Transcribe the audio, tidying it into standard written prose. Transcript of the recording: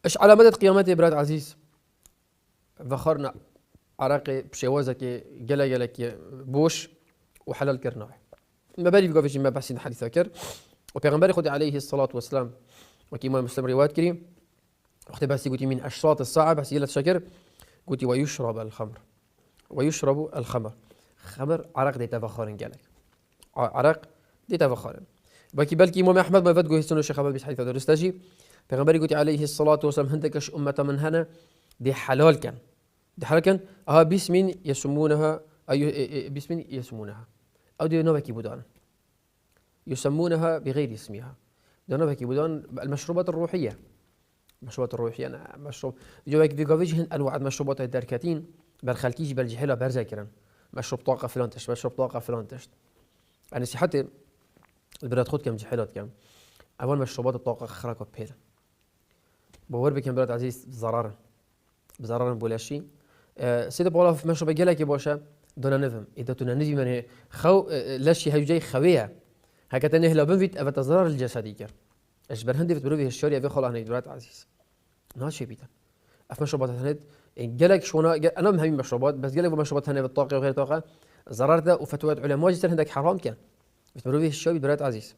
اش على مدى قيامته برات عزيز ذخرنا عراق بشوازك جلا جلك بوش وحلال كرناه ما بالي بقى في ما بحسين حديث ذكر وبيغمبر خد عليه الصلاة والسلام وكيما مسلم روايات كريم وقت بس قلت من أشراط الساعة بس يلا شكر قلت ويشرب الخمر ويشرب الخمر خمر عرق دي تفخرن جالك عرق دي تفخرن بلكي إمام أحمد ما فتقول هستون الشيخ أبو حديث درستاجي بيغمبر قلت عليه الصلاة والسلام هندكش أمة من هنا دي حلال كان دي حلال كان باسم يسمونها باسم يسمونها أو دي نوبكي بدان يسمونها بغير اسمها دي نوبكي بدان المشروبات الروحية مشروبات الروحية أنا مشروب جوك في قفيجهن أنواع مشروبات الدركاتين بالخلكيج بالجحلة برزاكرا مشروب طاقة فلان تشت مشروب طاقة فلان تشت يعني صحتي البلاد خود كم جحلات كم أول مشروبات الطاقة خراكة بير بور بكم بلاد عزيز بزرارا بولاشي سيدة بقولها في مشروب جلك باشا دونا نفهم إذا تونا نفهم من خو لاشي هيجي خوية هكذا نهلا بنفيت أبى تزرار الجسدي كر إيش برهندي في بروفي الشوري أبي خلا هني بلاد عزيز ناشي بيتا أف مشروبات هند جلك شونا أنا مهم مشروبات بس جلك مشروبات هنا بالطاقة وغير طاقة زرارته وفتوى علماء جسر هندك حرام كان في بروفي الشوري بلاد عزيز